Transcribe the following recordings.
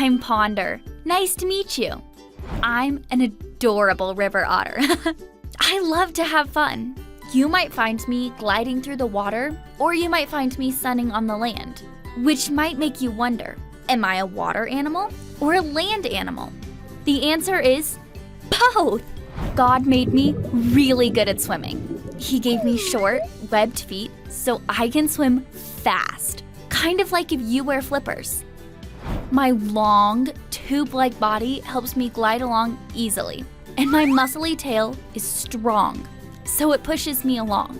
I'm Ponder. Nice to meet you. I'm an adorable river otter. I love to have fun. You might find me gliding through the water, or you might find me sunning on the land, which might make you wonder, am I a water animal or a land animal? The answer is both. God made me really good at swimming. He gave me short, webbed feet so I can swim fast, kind of like if you wear flippers. My long, tube-like body helps me glide along easily, and my muscly tail is strong, so it pushes me along.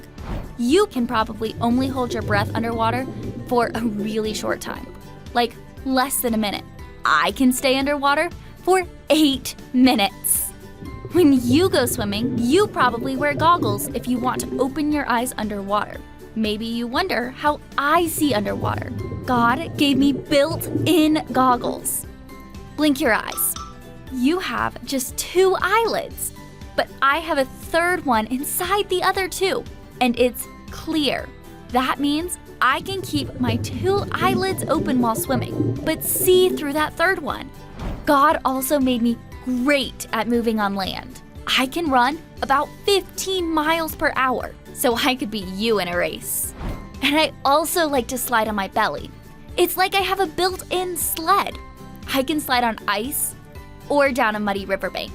You can probably only hold your breath underwater for a really short time, like less than a minute. I can stay underwater for 8 minutes. When you go swimming, you probably wear goggles if you want to open your eyes underwater. Maybe you wonder how I see underwater. God gave me built-in goggles. Blink your eyes. You have just 2 eyelids, but I have a third one inside the other 2, and it's clear. That means I can keep my 2 eyelids open while swimming, but see through that third one. God also made me great at moving on land. I can run about 15 miles per hour, so I could beat you in a race. And I also like to slide on my belly. It's like I have a built-in sled. I can slide on ice or down a muddy riverbank.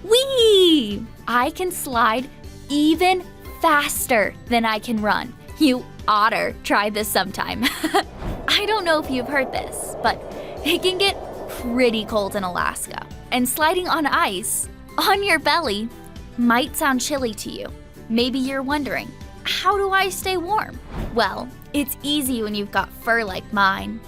Whee! I can slide even faster than I can run. You otter, try this sometime. I don't know if you've heard this, but it can get pretty cold in Alaska. And sliding on ice on your belly might sound chilly to you. Maybe you're wondering, how do I stay warm? Well, it's easy when you've got fur like mine.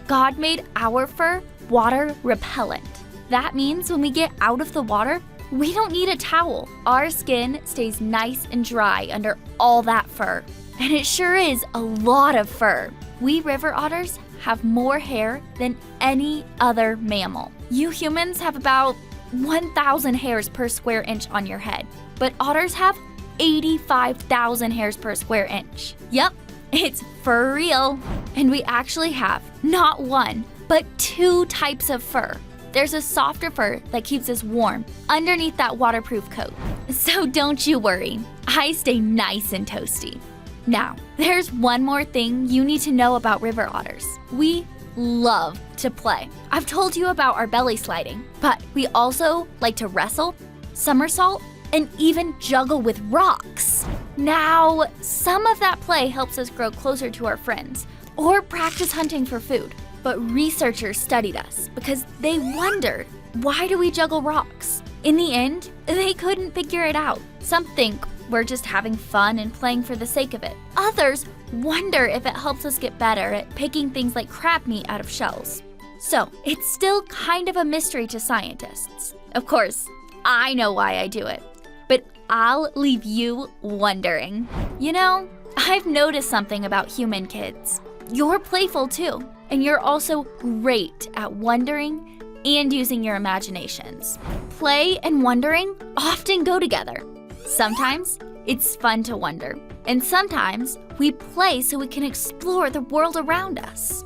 God made our fur water repellent. That means when we get out of the water, we don't need a towel. Our skin stays nice and dry under all that fur. And it sure is a lot of fur. We river otters have more hair than any other mammal. You humans have about 1,000 hairs per square inch on your head, but otters have 85,000 hairs per square inch. Yep, it's for real. And we actually have not 1, but 2 types of fur. There's a softer fur that keeps us warm underneath that waterproof coat. So don't you worry, I stay nice and toasty. Now, there's one more thing you need to know about river otters. We love to play. I've told you about our belly sliding, but we also like to wrestle, somersault, and even juggle with rocks. Now, some of that play helps us grow closer to our friends or practice hunting for food. But researchers studied us because they wondered, why do we juggle rocks? In the end, they couldn't figure it out. Some think we're just having fun and playing for the sake of it. Others wonder if it helps us get better at picking things like crab meat out of shells. So, it's still kind of a mystery to scientists. Of course, I know why I do it, but I'll leave you wondering. You know, I've noticed something about human kids. You're playful too, and you're also great at wondering and using your imaginations. Play and wondering often go together. Sometimes it's fun to wonder, and sometimes we play so we can explore the world around us.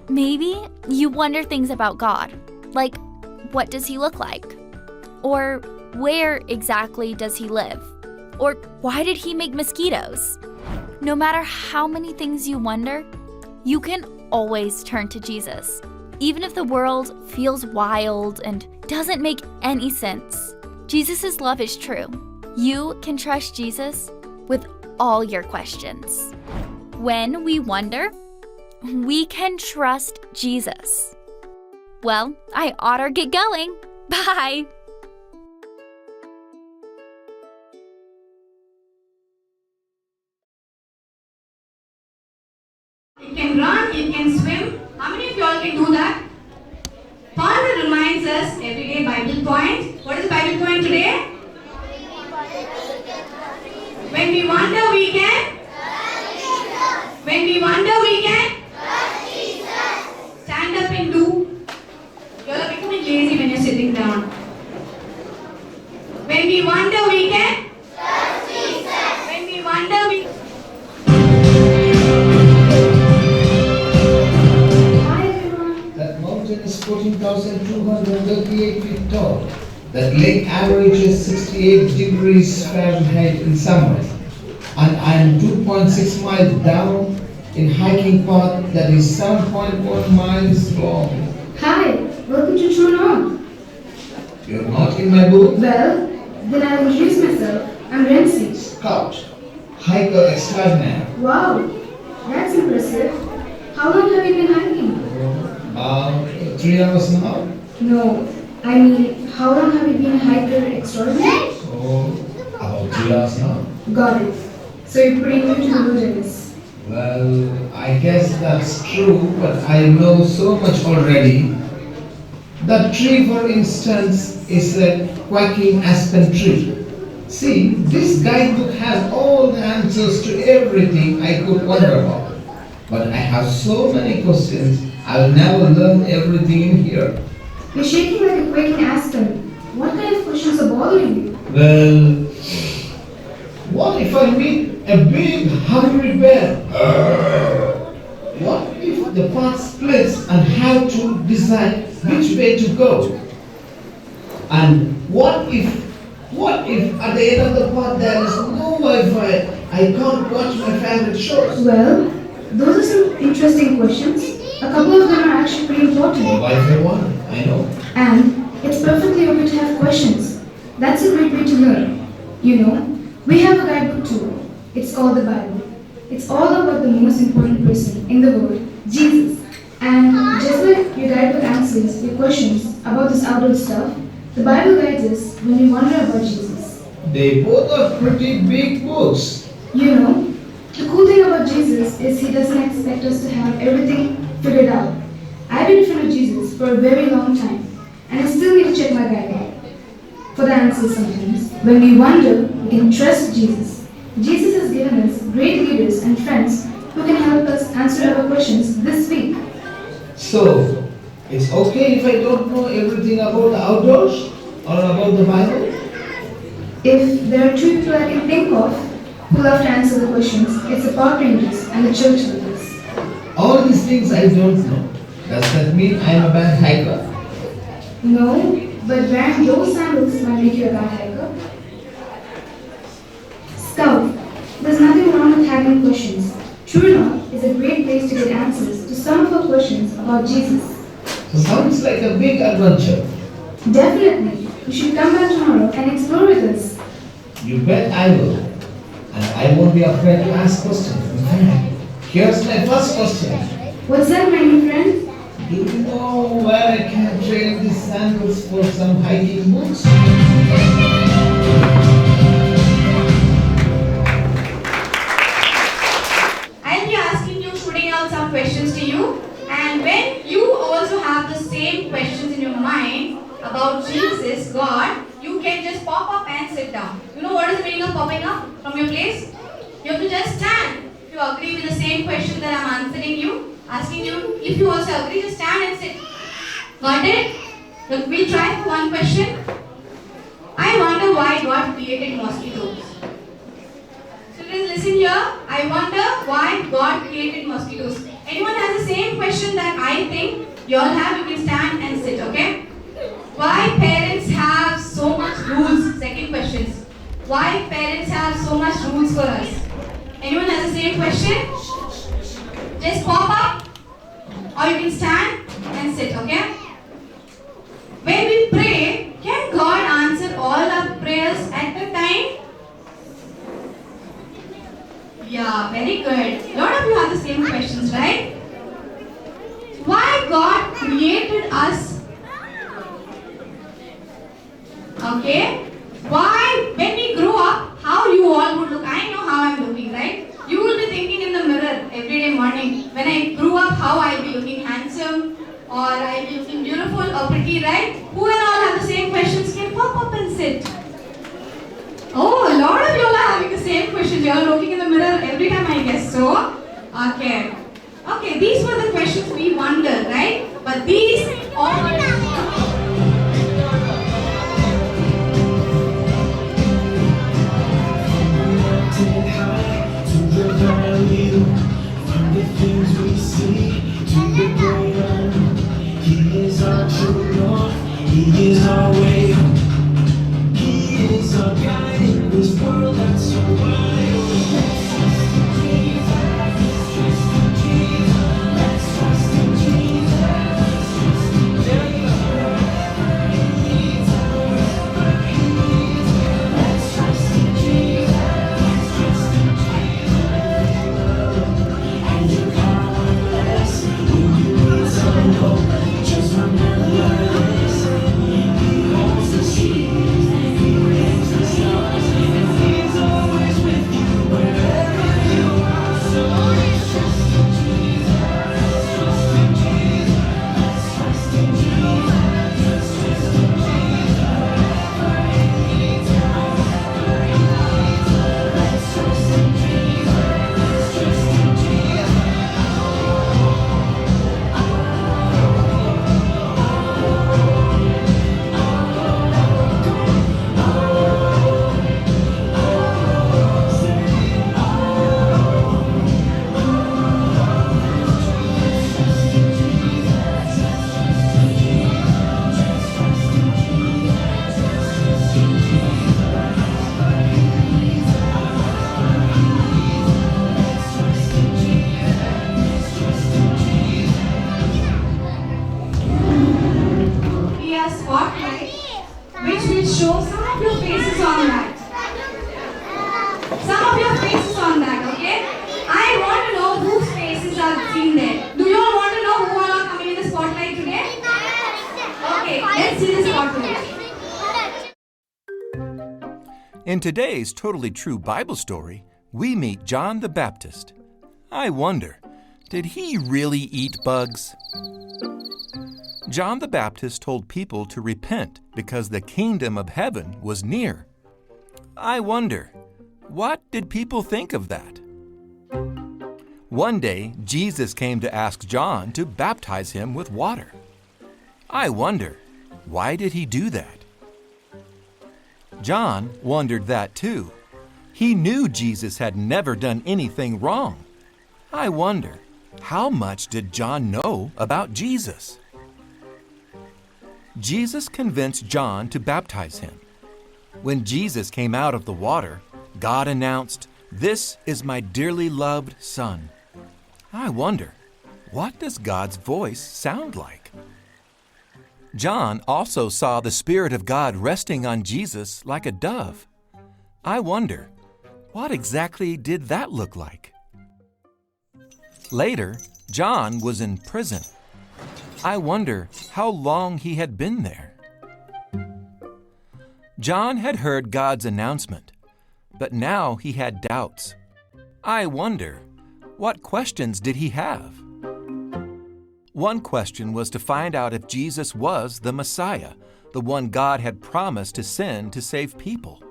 Maybe you wonder things about God, like what does he look like? Or where exactly does he live? Or why did he make mosquitoes? No matter how many things you wonder, you can always turn to Jesus. Even if the world feels wild and doesn't make any sense, Jesus' love is true. You can trust Jesus with all your questions. When we wonder, we can trust Jesus. Well, I oughter get going. Bye! You can run, you can swim. How many of you all can do that? Paul reminds us everyday Bible point. What is the Bible point today? When we wonder, we can. When we wonder, we can. Stand up and do. You are becoming lazy when you're sitting down. When we wonder, we can. When we wonder, we. That mountain is full 14,238 feet tall. That lake averages 68 degrees Fahrenheit in summer. And I am 2.6 miles down in hiking path that is 7.1 miles long. Hi, welcome to True North. You're not in my book? Well, then I'll introduce myself. I'm Renzi. Scout, hiker extraordinaire. Wow, that's impressive. How long have you been hiking? 3 hours now. No, I mean, how long have you been a hiker extraordinary? About 3 hours now. Got it. So you're pretty new to the wilderness. Well, I guess that's true, but I know so much already. That tree, for instance, is a quaking aspen tree. See, this guidebook has all the answers to everything I could wonder about. But I have so many questions, I'll never learn everything in here. You're shaking like a quaking aspen. What kind of questions are bothering you? Well, what if I meet a big hungry bear? What if the path splits and have to decide which way to go? And what if at the end of the path there is no Wi-Fi? I can't watch my favorite shows. Well, those are some interesting questions. A couple of them are actually pretty important. Wi-Fi one, I know. And it's perfectly okay to have questions. That's a great way to learn. You know, we have a guidebook too. It's called the Bible. It's all about the most important person in the world, Jesus. And just like your guidebook answers your questions about this outdoor stuff, the Bible guides us when we wonder about Jesus. They both are pretty big books. You know, the cool thing about Jesus is he doesn't expect us to have everything figured out. I've been in front of Jesus for a very long time, and I still need to check my guidebook for the answers sometimes. When we wonder, we can trust Jesus. Jesus has given us great leaders and friends who can help us answer our questions this week. So, it's okay if I don't know everything about the outdoors or about the Bible? If there are two people I can think of who love to answer the questions, it's the park rangers and the church leaders. All these things I don't know. Does that mean I'm a bad hiker? No, but wearing those sandals might make you a bad hiker. Scout, there's nothing wrong with having questions. True North is a great place to get answers to some of our questions about Jesus. So sounds like a big adventure. Definitely, you should come back tomorrow and explore with us. You bet I will. And I won't be afraid to ask questions. In fact, here's my first question. What's that, my new friend? Do you know where I can trade these sandals for some hiking boots? I'll be asking you, shooting out some questions to you. And when you also have the same questions in your mind about Jesus, God, you can just pop up and sit down. You know what is the meaning of popping up from your place? You have to just stand. If you agree with the same question that I'm answering you, asking you, if you also agree, just stand and sit. Got it? Look, we'll try for one question. I wonder why God created mosquitoes. Children, listen here. I wonder why God created mosquitoes. Anyone has the same question that I think you all have, you can stand and sit, okay? Why parents have so much rules? Second question. Why parents have so much rules for us? Anyone has the same question? Just pop up or you can stand and sit, okay? When we pray, can God answer all our prayers at a time? Yeah, very good. A lot of you have the same questions, right? Why God created us? Okay. Why, when we grow up, how you all would look? I know how I'm looking, right? You will be thinking in the mirror every day morning. When I grew up, how I'll be looking handsome or I'll be looking beautiful or pretty, right? Who and all have the same questions? Can pop up and sit. Oh, a lot of you all are having the same questions. You are looking in the mirror every time, I guess so. Okay. Okay, these were the questions we wondered, right? But these all... From the things we see to the great, He is our In today's Totally True Bible story, we meet John the Baptist. I wonder, did he really eat bugs? John the Baptist told people to repent because the kingdom of heaven was near. I wonder, what did people think of that? One day, Jesus came to ask John to baptize him with water. I wonder, why did he do that? John wondered that too. He knew Jesus had never done anything wrong. I wonder, how much did John know about Jesus? Jesus convinced John to baptize him. When Jesus came out of the water, God announced, "This is my dearly loved Son." I wonder, what does God's voice sound like? John also saw the Spirit of God resting on Jesus like a dove. I wonder, what exactly did that look like? Later, John was in prison. I wonder how long he had been there. John had heard God's announcement, but now he had doubts. I wonder, what questions did he have? One question was to find out if Jesus was the Messiah, the one God had promised to send to save people.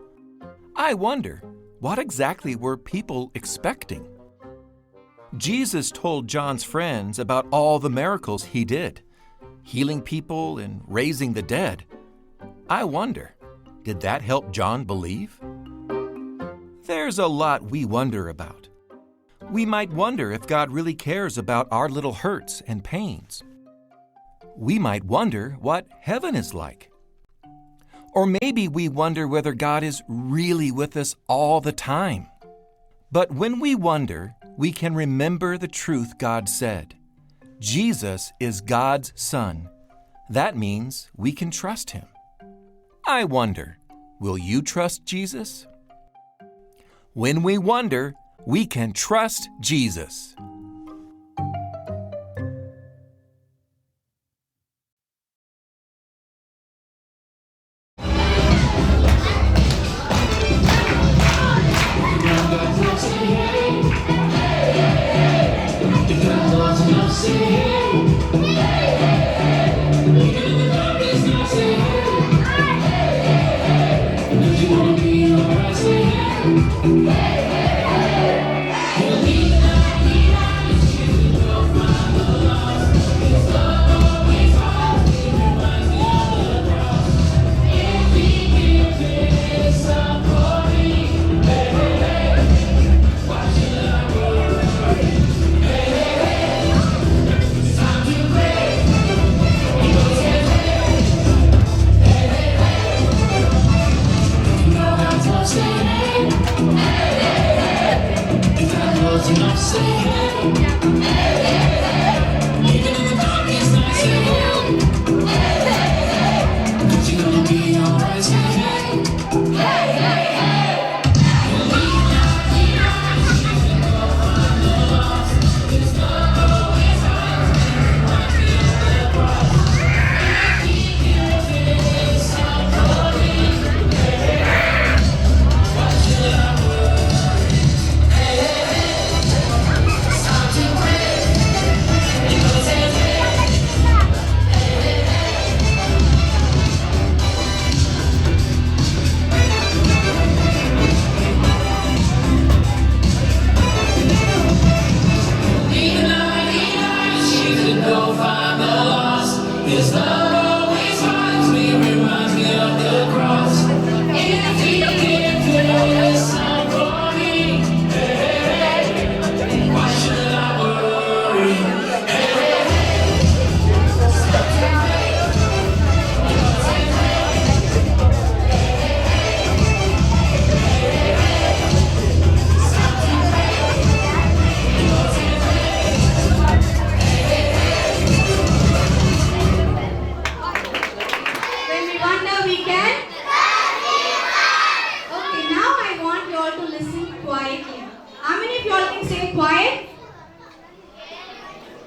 I wonder, what exactly were people expecting? Jesus told John's friends about all the miracles he did, healing people and raising the dead. I wonder, did that help John believe? There's a lot we wonder about. We might wonder if God really cares about our little hurts and pains. We might wonder what heaven is like. Or maybe we wonder whether God is really with us all the time. But when we wonder, we can remember the truth God said. Jesus is God's Son. That means we can trust Him. I wonder, will you trust Jesus? When we wonder, we can trust Jesus.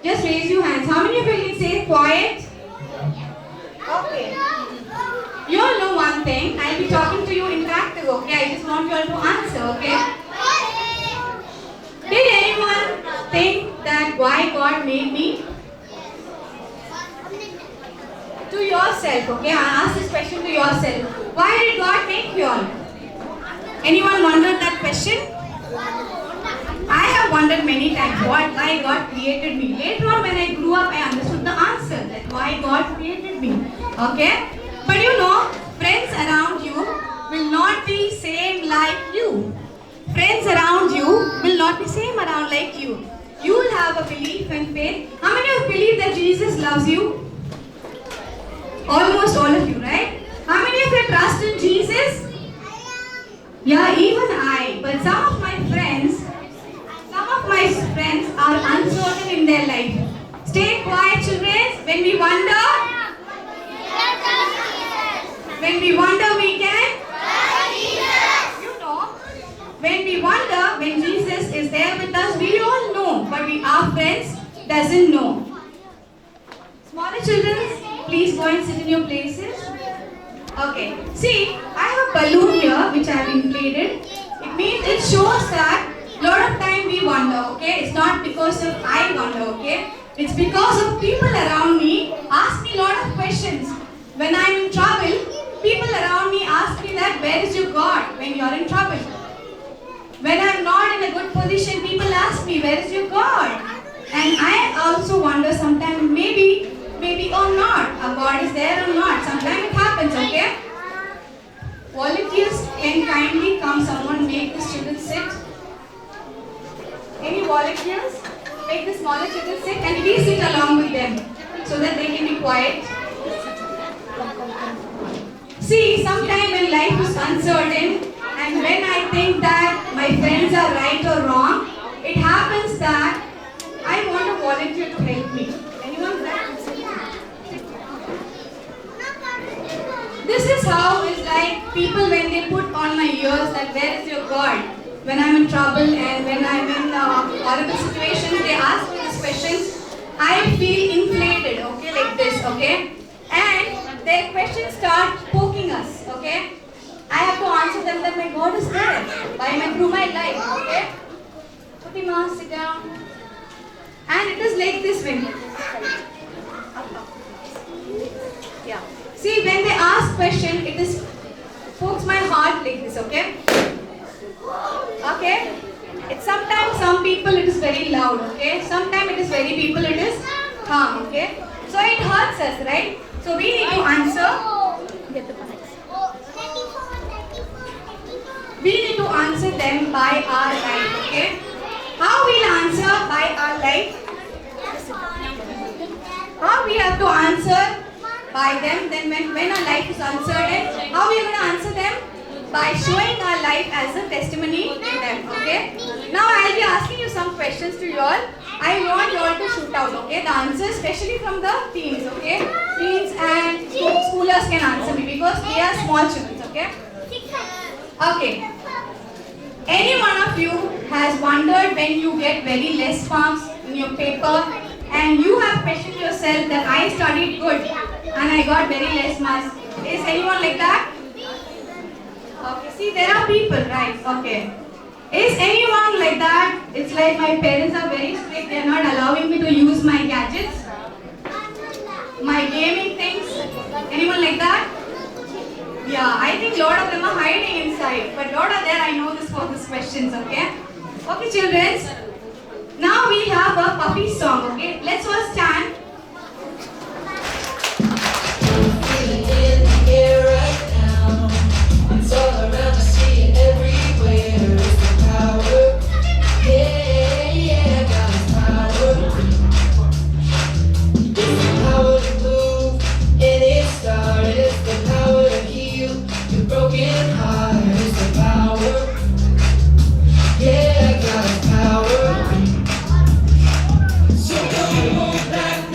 Just raise your hands. How many of you can say quiet? Okay. You all know one thing. I'll be talking to you interactive, okay? I just want you all to answer, okay? Did anyone think that why God made me? To yourself, okay? I ask this question to yourself. Why did God make you all? Anyone wondered that question? I have wondered many times why God created me. Later on when I grew up, I understood the answer, that why God created me. Okay? But you know, friends around you will not be same like you. Friends around you will not be same around like you. You will have a belief and faith. How many of you believe that Jesus loves you? Almost all of you, right? How many of you trust in Jesus? Yeah, even I. But some of my friends are uncertain in their life. Stay quiet, children. When we wonder, we can. You know, when we wonder, when Jesus is there with us, we all know, but our friends doesn't know. Smaller children, please go and sit in your places. Okay. See, I have a balloon here which I have inflated. It means it shows that lot of time we wonder, okay? It's not because of I wonder, okay? It's because of people around me ask me a lot of questions. When I'm in trouble, people around me ask me that where is your God when you're in trouble? When I'm not in a good position, people ask me where is your God? And I also wonder sometimes maybe or not, a God is there or not. Sometimes it happens, okay? Volunteers can kindly come, someone make the students sit. Any volunteers? Make the smaller children sit and we sit along with them so that they can be quiet. See, sometimes when life is uncertain and when I think that my friends are right or wrong, it happens that I want a volunteer to help me. Anyone? This is how it's like people when they put on my ears that where is your God? When I'm in trouble and when I'm in horrible situations, they ask me these questions. I feel inflated, okay, like this, okay? And their questions start poking us, okay? I have to answer them that my God is there through my life, okay? Fatima, sit down. And it is like this way. Yeah. See, when they ask question, it is pokes my heart like this, okay? Okay? It's sometimes some people it is very loud, okay? Sometimes it is very people it is calm, okay? So it hurts us, right? So we need to answer. Get the mics. We need to answer them by our life, okay? How we'll answer by our life? How we have to answer by them? Then when our life is uncertain, how we are going to answer them? By showing our life as a testimony to them, okay? Now I'll be asking you some questions to you all. I want you all to shoot out, okay? The answers, especially from the teens, okay? Teens and schoolers can answer me because they are small children, okay? Okay. Any one of you has wondered when you get very less marks in your paper and you have questioned yourself that I studied good and I got very less marks. Is anyone like that? Okay, see there are people, right? Okay. Is anyone like that? It's like my parents are very strict, they are not allowing me to use my gadgets, my gaming things. Anyone like that? Yeah, I think a lot of them are hiding inside, but lot are there, I know this for these questions, okay? Okay children, now we have a puppy song, okay? Let's all stand. It's all around, I see it everywhere. It's the power, yeah, God's power. It's the power to move, and it started. It's the power to heal your broken heart. It's the power, yeah, God's power. So come on back.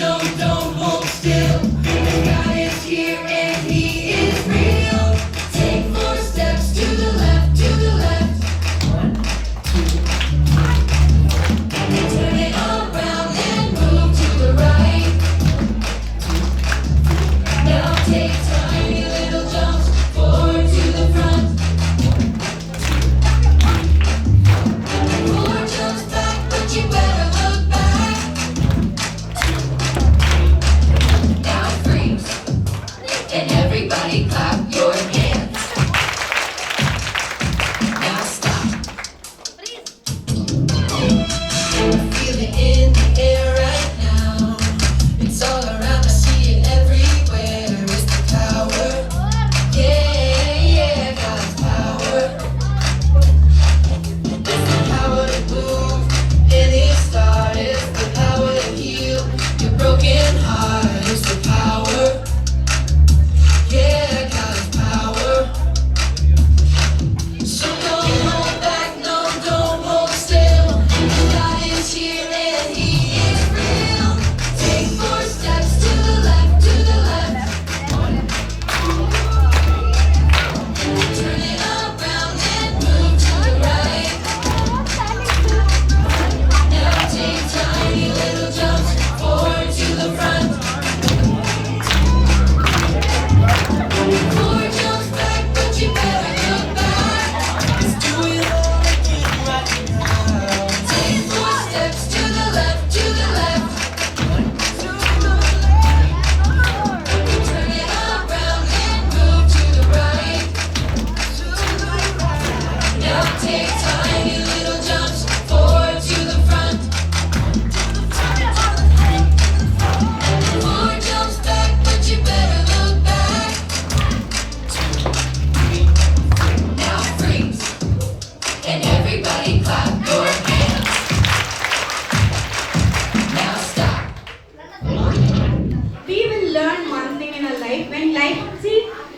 life.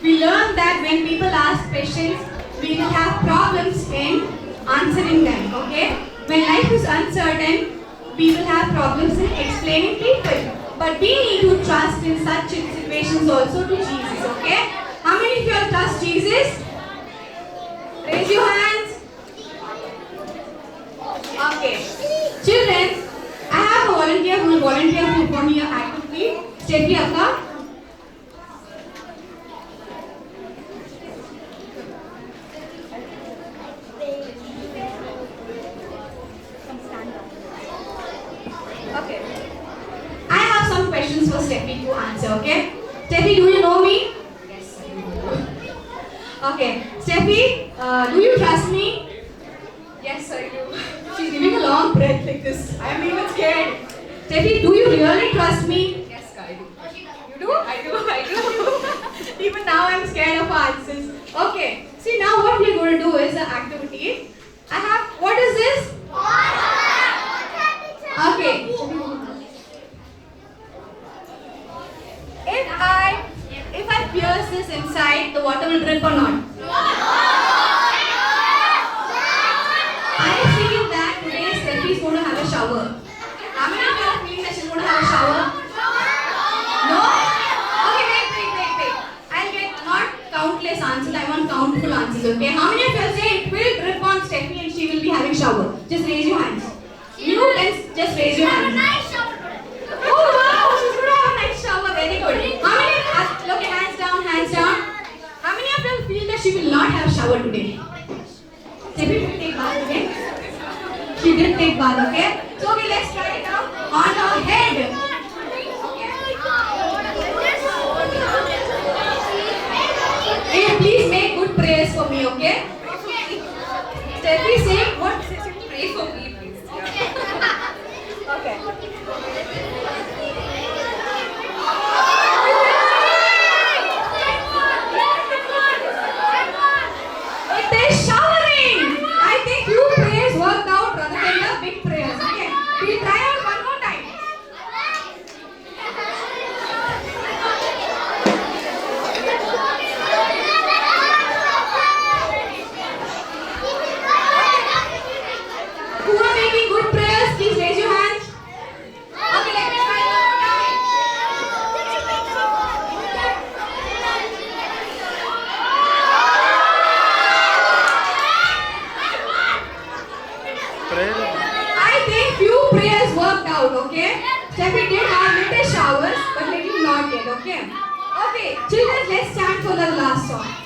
We learn that when people ask questions, we will have problems in answering them, okay? When life is uncertain, we will have problems in explaining people. But we need to trust in such situations also to Jesus, okay? How many of you all trust Jesus? Raise your hands. Okay. Children, I have a volunteer who will volunteer for me actively. Steffi Akka. Okay. I have some questions for Steffi to answer, okay? Steffi, do you know me? Yes, I do. Okay. Steffi, do you trust me? Yes, I do. She's giving a long breath like this. I am even scared. Steffi, do you really trust me? Yes, I do. You do? I do. Even now I'm scared of her answers. Okay. See, now what we are going to do is an activity. What is this? Okay. If I pierce this inside, the water will drip or not? I feel that today Steffi is going to have a shower. How many of you are feeling that she's going to have a shower? No? Okay, wait. I'll get not countless answers, I want countful answers, okay? How many of you will say it will drip on Steffi and she will be having shower? Just raise your hands. You can just raise your hands. Oh wow, she's going to have a nice shower, very good. How many, okay, hands down. How many of you feel that she will not have shower today? Steffi didn't take bath today. She didn't take bath, okay? So okay, let's try it out on her head. Okay, please make good prayers for me, okay? Steffi, say what? Pray for me, please. Okay. It is showering. I think few prayers worked out rather than the big prayers. Okay, we'll try out one more time. Who are making good prayers? Please raise your hands. Okay, let me try one more time. I think few prayers worked out, okay? Steffi did have little showers, but little not yet, okay? Okay, children, let's stand for the last song.